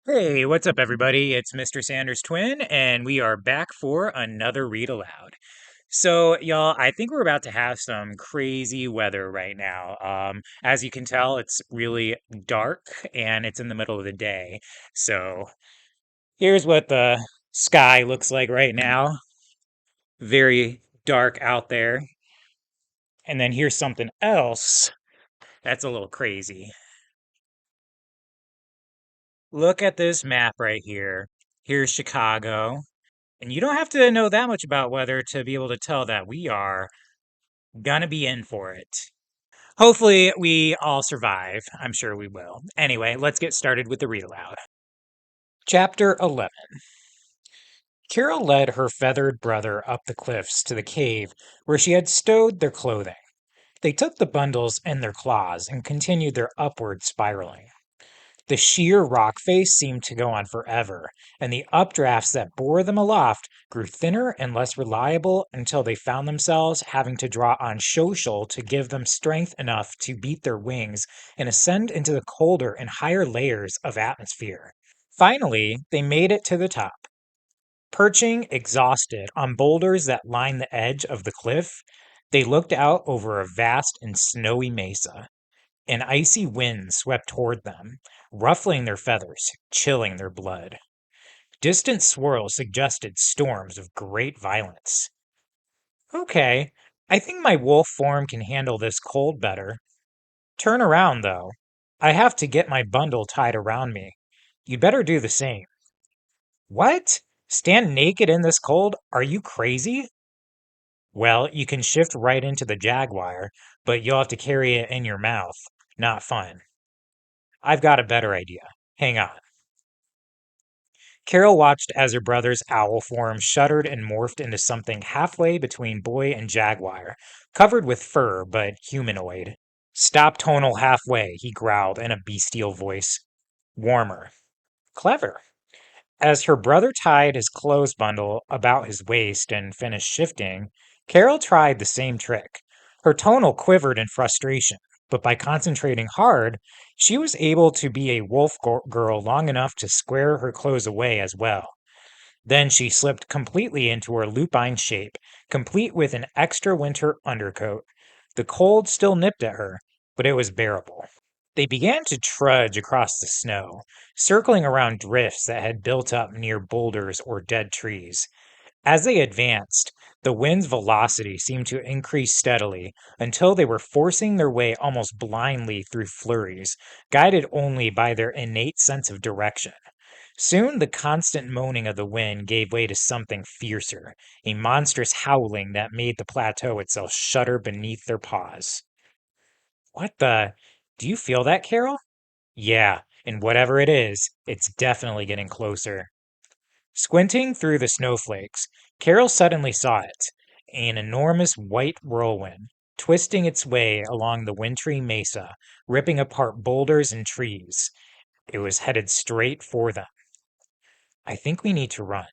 Hey, what's up, everybody? It's Mr. Sanders Twin, and we are back for another read aloud. So, y'all, I think we're about to have some crazy weather right now. As you can tell, it's really dark and it's in the middle of the day. So, here's what the sky looks like right now. Very dark out there. And then here's something else that's a little crazy. Look at this map right here. Here's Chicago. And you don't have to know that much about weather to be able to tell that we are gonna be in for it. Hopefully, we all survive. I'm sure we will. Anyway, let's get started with the read aloud. Chapter 11. Carol led her feathered brother up the cliffs to the cave where she had stowed their clothing. They took the bundles in their claws and continued their upward spiraling. The sheer rock face seemed to go on forever, and the updrafts that bore them aloft grew thinner and less reliable until they found themselves having to draw on Shoshol to give them strength enough to beat their wings and ascend into the colder and higher layers of atmosphere. Finally, they made it to the top. Perching exhausted on boulders that lined the edge of the cliff, they looked out over a vast and snowy mesa. An icy wind swept toward them, ruffling their feathers, chilling their blood. Distant swirls suggested storms of great violence. Okay, I think my wolf form can handle this cold better. Turn around, though. I have to get my bundle tied around me. You'd better do the same. What? Stand naked in this cold? Are you crazy? Well, you can shift right into the jaguar, but you'll have to carry it in your mouth. Not fun. I've got a better idea. Hang on. Carol watched as her brother's owl form shuddered and morphed into something halfway between boy and jaguar, covered with fur but humanoid. Stop tonal halfway, he growled in a bestial voice. Warmer. Clever. As her brother tied his clothes bundle about his waist and finished shifting, Carol tried the same trick. Her tonal quivered in frustration, but by concentrating hard, she was able to be a girl long enough to square her clothes away as well. Then she slipped completely into her lupine shape, complete with an extra winter undercoat. The cold still nipped at her, but it was bearable. They began to trudge across the snow, circling around drifts that had built up near boulders or dead trees. As they advanced, the wind's velocity seemed to increase steadily until they were forcing their way almost blindly through flurries, guided only by their innate sense of direction. Soon the constant moaning of the wind gave way to something fiercer, a monstrous howling that made the plateau itself shudder beneath their paws. What the? Do you feel that, Carol? Yeah, and whatever it is, it's definitely getting closer. Squinting through the snowflakes, Carol suddenly saw it, an enormous white whirlwind, twisting its way along the wintry mesa, ripping apart boulders and trees. It was headed straight for them. I think we need to run.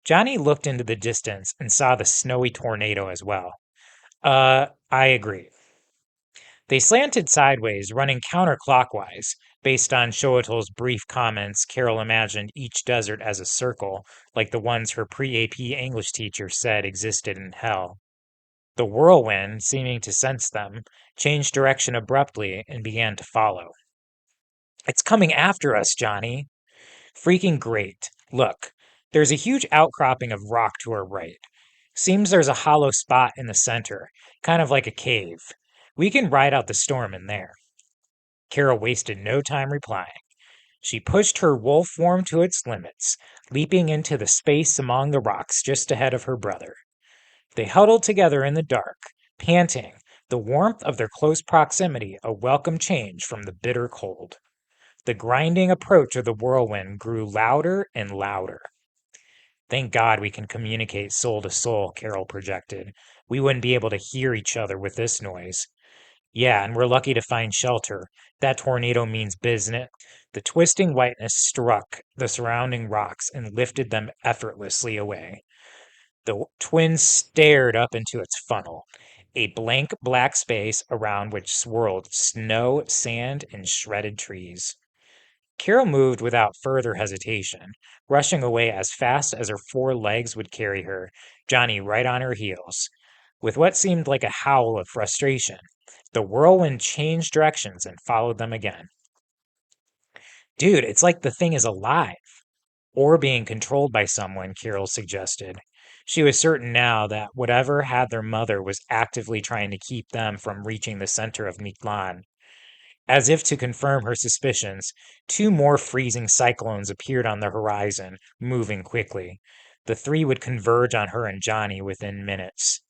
Johnny looked into the distance and saw the snowy tornado as well. I agree. They slanted sideways, running counterclockwise. Based on Shoatol's brief comments, Carol imagined each desert as a circle, like the ones her pre-AP English teacher said existed in hell. The whirlwind, seeming to sense them, changed direction abruptly and began to follow. It's coming after us, Johnny. Freaking great. Look, there's a huge outcropping of rock to our right. Seems there's a hollow spot in the center, kind of like a cave. We can ride out the storm in there. Carol wasted no time replying. She pushed her wolf form to its limits, leaping into the space among the rocks just ahead of her brother. They huddled together in the dark, panting, the warmth of their close proximity a welcome change from the bitter cold. The grinding approach of the whirlwind grew louder and louder. Thank God we can communicate soul to soul, Carol projected. We wouldn't be able to hear each other with this noise. Yeah, and we're lucky to find shelter. That tornado means business. The twisting whiteness struck the surrounding rocks and lifted them effortlessly away. The twins stared up into its funnel, a blank black space around which swirled snow, sand, and shredded trees. Carol moved without further hesitation, rushing away as fast as her 4 legs would carry her, Johnny right on her heels. With what seemed like a howl of frustration, the whirlwind changed directions and followed them again. Dude, it's like the thing is alive. Or being controlled by someone, Carol suggested. She was certain now that whatever had their mother was actively trying to keep them from reaching the center of Mictlan. As if to confirm her suspicions, 2 more freezing cyclones appeared on the horizon, moving quickly. The 3 would converge on her and Johnny within minutes.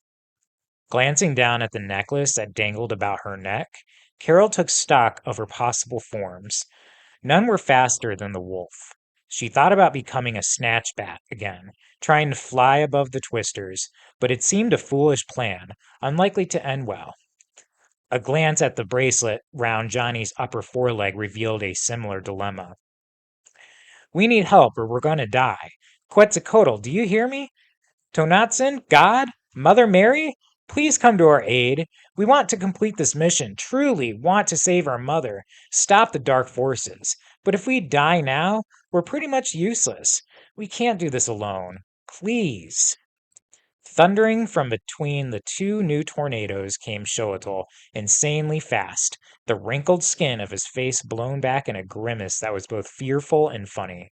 Glancing down at the necklace that dangled about her neck, Carol took stock of her possible forms. None were faster than the wolf. She thought about becoming a snatch bat again, trying to fly above the twisters, but it seemed a foolish plan, unlikely to end well. A glance at the bracelet round Johnny's upper foreleg revealed a similar dilemma. We need help or we're going to die. Quetzalcoatl, do you hear me? Tonantzin, God, Mother Mary, please come to our aid. We want to complete this mission, truly want to save our mother, stop the dark forces. But if we die now, we're pretty much useless. We can't do this alone. Please. Thundering from between the 2 new tornadoes came Shoatl, insanely fast, the wrinkled skin of his face blown back in a grimace that was both fearful and funny.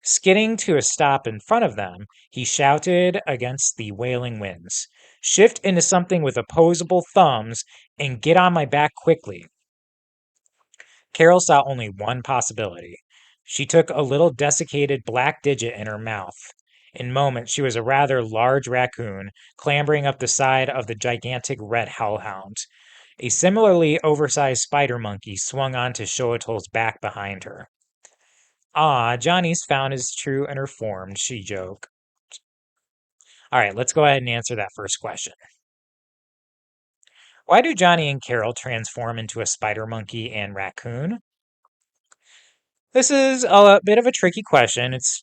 Skidding to a stop in front of them, he shouted against the wailing winds, "Shift into something with opposable thumbs and get on my back quickly." Carol saw only one possibility. She took a little desiccated black digit in her mouth. In moments, she was a rather large raccoon clambering up the side of the gigantic red hellhound. A similarly oversized spider monkey swung onto Shoatl's back behind her. Ah, Johnny's found his true inner form, she joked. All right, let's go ahead and answer that first question. Why do Johnny and Carol transform into a spider monkey and raccoon? This is a bit of a tricky question. It's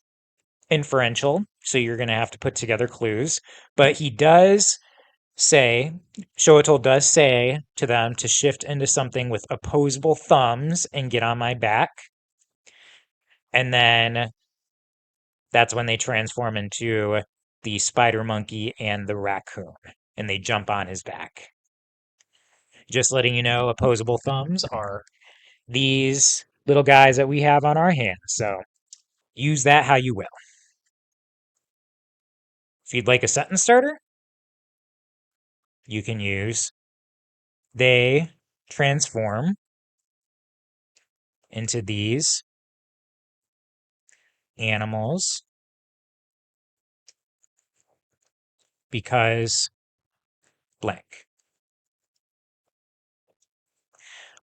inferential, so you're going to have to put together clues. But he does say, Shoatl does say to them to shift into something with opposable thumbs and get on my back. And then that's when they transform into the spider monkey and the raccoon, and they jump on his back. Just letting you know, opposable thumbs are these little guys that we have on our hands. So use that how you will. If you'd like a sentence starter, you can use they transform into these animals because blank.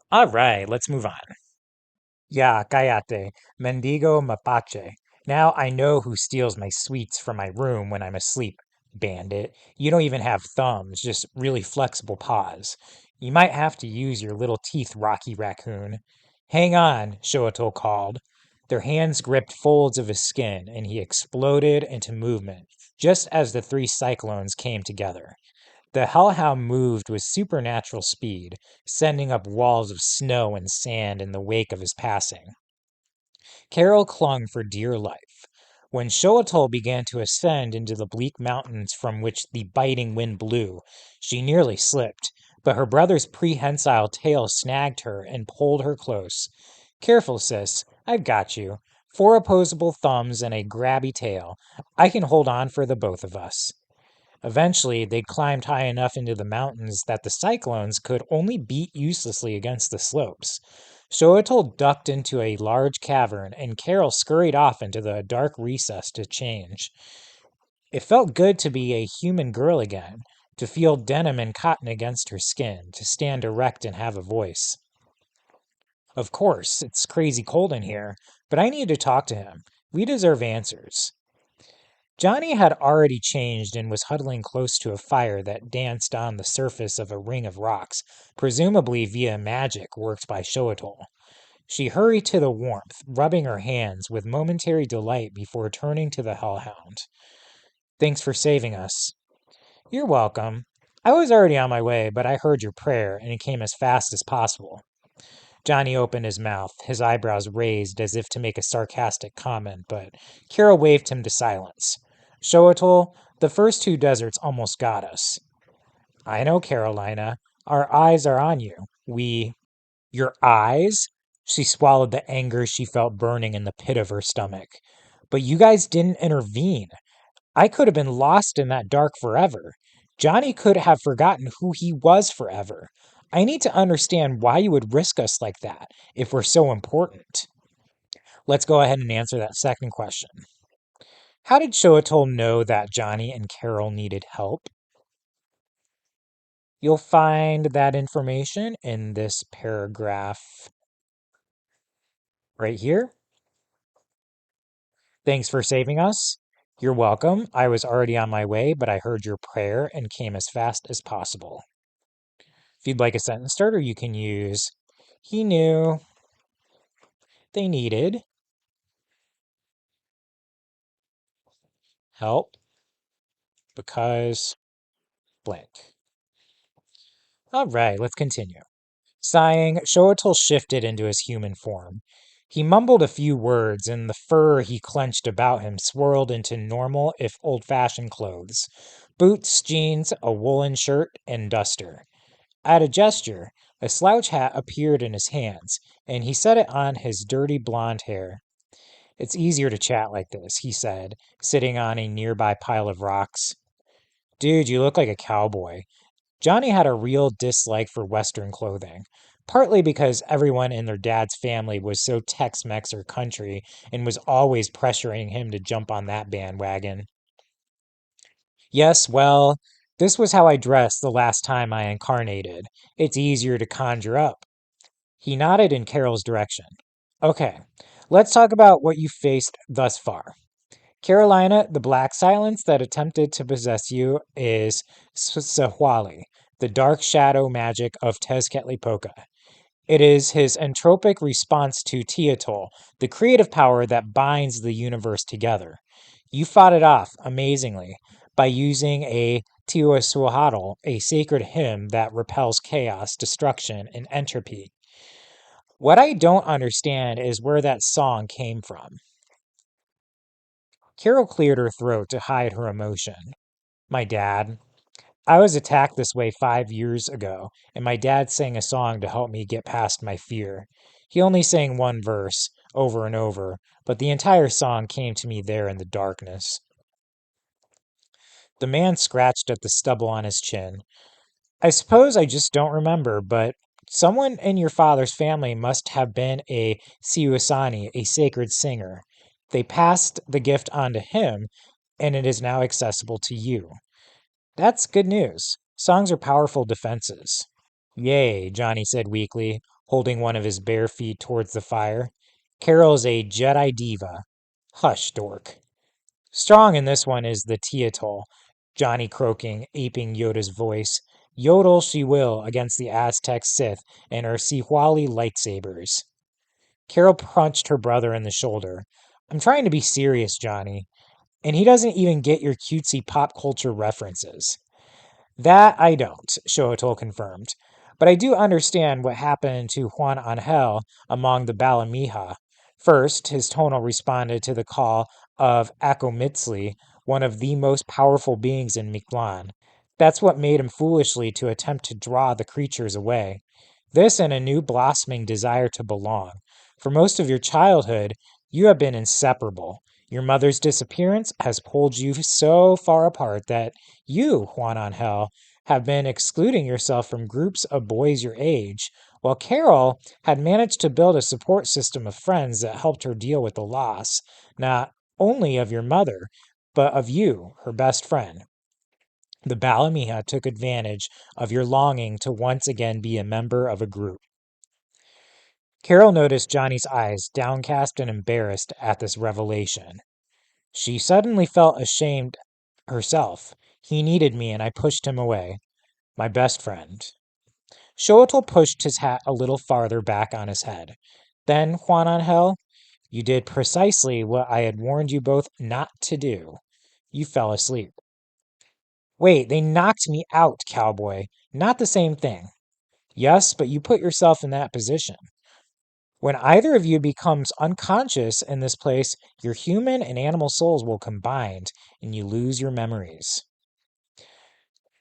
All right, let's move on. Ya, cállate, mendigo mapache. Now I know who steals my sweets from my room when I'm asleep, bandit. You don't even have thumbs, just really flexible paws. You might have to use your little teeth, Rocky Raccoon. Hang on, Shoatl called. Their hands gripped folds of his skin, and he exploded into movement, just as the 3 cyclones came together. The hellhound moved with supernatural speed, sending up walls of snow and sand in the wake of his passing. Carol clung for dear life. When Shoatl began to ascend into the bleak mountains from which the biting wind blew, she nearly slipped, but her brother's prehensile tail snagged her and pulled her close. Careful, sis, I've got you. 4 opposable thumbs and a grabby tail. I can hold on for the both of us. Eventually, they climbed high enough into the mountains that the cyclones could only beat uselessly against the slopes. Shoatl ducked into a large cavern, and Carol scurried off into the dark recess to change. It felt good to be a human girl again, to feel denim and cotton against her skin, to stand erect and have a voice. Of course, it's crazy cold in here, but I need to talk to him. We deserve answers. Johnny had already changed and was huddling close to a fire that danced on the surface of a ring of rocks, presumably via magic worked by Shoatl. She hurried to the warmth, rubbing her hands with momentary delight before turning to the hellhound. Thanks for saving us. You're welcome. I was already on my way, but I heard your prayer and it came as fast as possible. Johnny opened his mouth, his eyebrows raised as if to make a sarcastic comment, but Carol waved him to silence. Shoatol, the first two deserts almost got us. I know, Carolina. Our eyes are on you. Your eyes? She swallowed the anger she felt burning in the pit of her stomach. But you guys didn't intervene. I could have been lost in that dark forever. Johnny could have forgotten who he was forever. I need to understand why you would risk us like that if we're so important. Let's go ahead and answer that second question. How did Shoatol know that Johnny and Carol needed help? You'll find that information in this paragraph right here. Thanks for saving us. You're welcome. I was already on my way, but I heard your prayer and came as fast as possible. If you'd like a sentence starter, you can use he knew they needed help because blank. All right, let's continue. Sighing, Shoatol shifted into his human form. He mumbled a few words, and the fur he clenched about him swirled into normal, if old-fashioned clothes. Boots, jeans, a woolen shirt, and duster. At a gesture, a slouch hat appeared in his hands, and he set it on his dirty blonde hair. It's easier to chat like this, he said, sitting on a nearby pile of rocks. Dude, you look like a cowboy. Johnny had a real dislike for Western clothing, partly because everyone in their dad's family was so Tex-Mex or country and was always pressuring him to jump on that bandwagon. Yes, well, this was how I dressed the last time I incarnated. It's easier to conjure up. He nodded in Carol's direction. Okay, let's talk about what you faced thus far. Carolina, the black silence that attempted to possess you is Sahwali, the dark shadow magic of Tezcatlipoca. It is his entropic response to Teotl, the creative power that binds the universe together. You fought it off amazingly by using a Teosuhatl, a sacred hymn that repels chaos, destruction, and entropy. What I don't understand is where that song came from. Carol cleared her throat to hide her emotion. My dad. I was attacked this way 5 years ago, and my dad sang a song to help me get past my fear. He only sang one verse, over and over, but the entire song came to me there in the darkness. The man scratched at the stubble on his chin. I suppose I just don't remember, but someone in your father's family must have been a Siusani, a sacred singer. They passed the gift on to him, and it is now accessible to you. That's good news. Songs are powerful defenses. Yay, Johnny said weakly, holding one of his bare feet towards the fire. Carol's a Jedi diva. Hush, dork. Strong in this one is the Teotl, Johnny croaking, aping Yoda's voice. Yodel she will against the Aztec Sith and her Sihwali lightsabers. Carol punched her brother in the shoulder. I'm trying to be serious, Johnny. And he doesn't even get your cutesy pop culture references. That I don't, Shoatol confirmed. But I do understand what happened to Juan Angel among the Balamija. First, his tonal responded to the call of Akomitzli, one of the most powerful beings in Mictlan. That's what made him foolishly to attempt to draw the creatures away. This and a new blossoming desire to belong. For most of your childhood, you have been inseparable. Your mother's disappearance has pulled you so far apart that you, Juan Angel, have been excluding yourself from groups of boys your age, while Carol had managed to build a support system of friends that helped her deal with the loss, not only of your mother, but of you, her best friend. The Balamija took advantage of your longing to once again be a member of a group. Carol noticed Johnny's eyes, downcast and embarrassed at this revelation. She suddenly felt ashamed herself. He needed me, and I pushed him away. My best friend. Shoatl pushed his hat a little farther back on his head. Then, Juan Angel, you did precisely what I had warned you both not to do. You fell asleep. Wait, they knocked me out, cowboy. Not the same thing. Yes, but you put yourself in that position. When either of you becomes unconscious in this place, your human and animal souls will combine, and you lose your memories.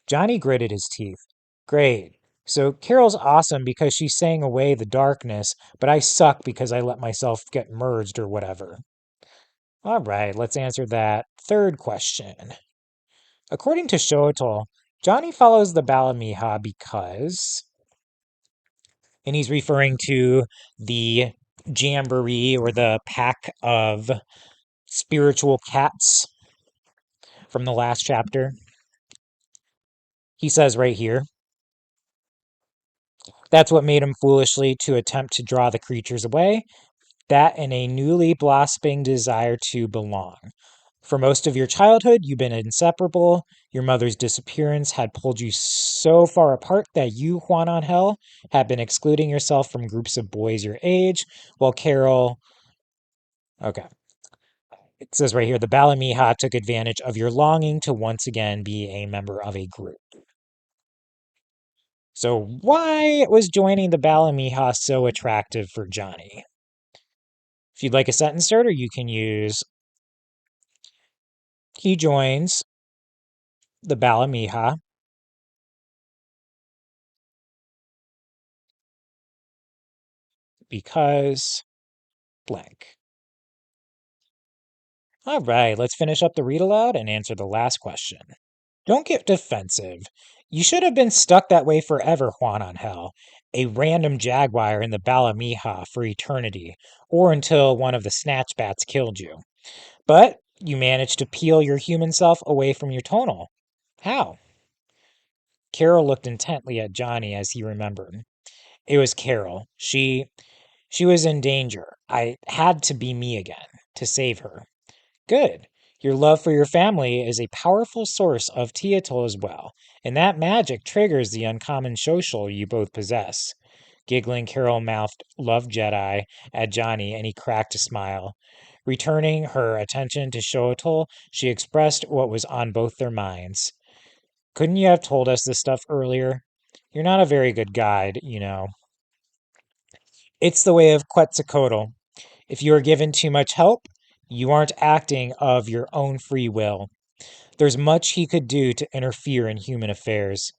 Johnny gritted his teeth. Great. So Carol's awesome because she's saying away the darkness, but I suck because I let myself get merged or whatever. All right, let's answer that third question. According to Shoto, Johnny follows the Bala Mija because, and he's referring to the jamboree or the pack of spiritual cats from the last chapter. He says right here, that's what made him foolishly to attempt to draw the creatures away, that and a newly blossoming desire to belong. For most of your childhood, you've been inseparable. Your mother's disappearance had pulled you so far apart that you, Juan Angel, had been excluding yourself from groups of boys your age, while Carol. Okay. It says right here the Bala Mija took advantage of your longing to once again be a member of a group. So, why was joining the Bala Mija so attractive for Johnny? If you'd like a sentence starter, you can use he joins the Bala Mija because blank. All right, let's finish up the read aloud and answer the last question. Don't get defensive. You should have been stuck that way forever, Juan Angel, a random jaguar in the Bala Mija for eternity, or until one of the snatch bats killed you. But you managed to peel your human self away from your tonal. How? Carol looked intently at Johnny as he remembered. It was Carol. She was in danger. I had to be me again to save her. Good. Your love for your family is a powerful source of Teotl as well, and that magic triggers the uncommon social you both possess. Giggling, Carol mouthed, Love Jedi, at Johnny, and he cracked a smile. Returning her attention to Shoatl, she expressed what was on both their minds. Couldn't you have told us this stuff earlier? You're not a very good guide, you know. It's the way of Quetzalcoatl. If you are given too much help, you aren't acting of your own free will. There's much he could do to interfere in human affairs,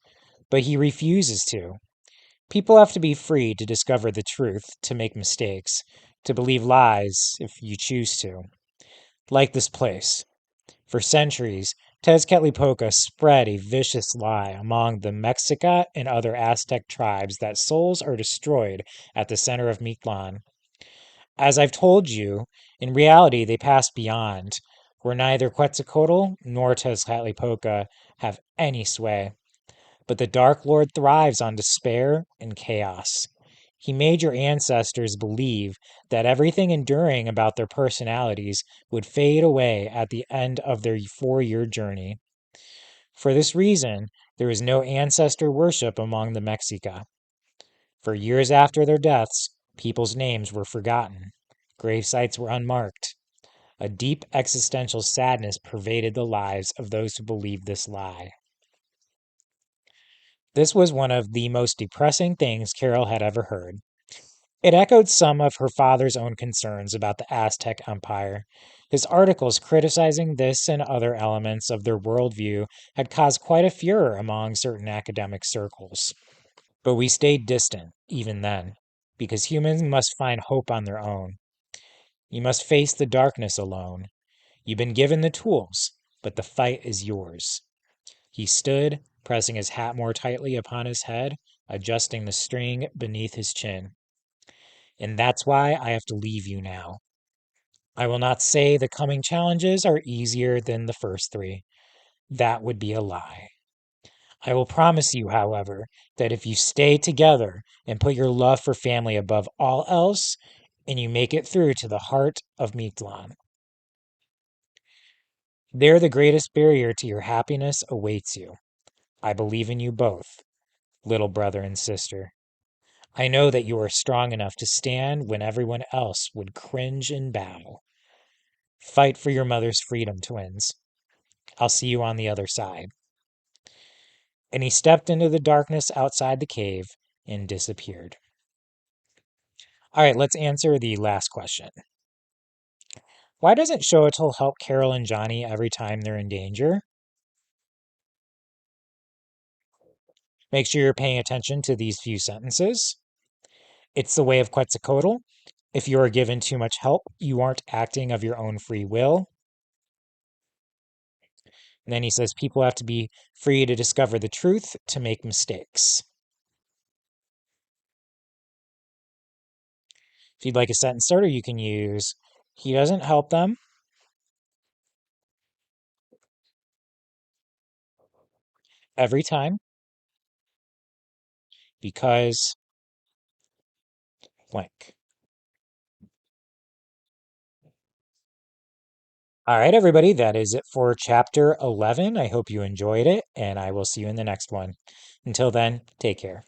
but he refuses to. People have to be free to discover the truth, to make mistakes, to believe lies if you choose to. Like this place. For centuries, Tezcatlipoca spread a vicious lie among the Mexica and other Aztec tribes that souls are destroyed at the center of Mictlan. As I've told you, in reality they pass beyond, where neither Quetzalcoatl nor Tezcatlipoca have any sway. But the Dark Lord thrives on despair and chaos. He made your ancestors believe that everything enduring about their personalities would fade away at the end of their 4-year journey. For this reason, there is no ancestor worship among the Mexica. For years after their deaths, people's names were forgotten. Grave sites were unmarked. A deep existential sadness pervaded the lives of those who believed this lie. This was one of the most depressing things Carol had ever heard. It echoed some of her father's own concerns about the Aztec Empire. His articles criticizing this and other elements of their worldview had caused quite a furor among certain academic circles. But we stayed distant, even then, because humans must find hope on their own. You must face the darkness alone. You've been given the tools, but the fight is yours. He stood, pressing his hat more tightly upon his head, adjusting the string beneath his chin. And that's why I have to leave you now. I will not say the coming challenges are easier than the first 3. That would be a lie. I will promise you, however, that if you stay together and put your love for family above all else, and you make it through to the heart of Mictlan, there the greatest barrier to your happiness awaits you. I believe in you both, little brother and sister. I know that you are strong enough to stand when everyone else would cringe and bow. Fight for your mother's freedom, twins. I'll see you on the other side. And he stepped into the darkness outside the cave and disappeared. All right, let's answer the last question. Why doesn't Shoatl help Carol and Johnny every time they're in danger? Make sure you're paying attention to these few sentences. It's the way of Quetzalcoatl. If you are given too much help, you aren't acting of your own free will. And then he says people have to be free to discover the truth, to make mistakes. If you'd like a sentence starter, you can use he doesn't help them every time because blank. All right, everybody, that is it for chapter 11. I hope you enjoyed it, and I will see you in the next one. Until then, take care.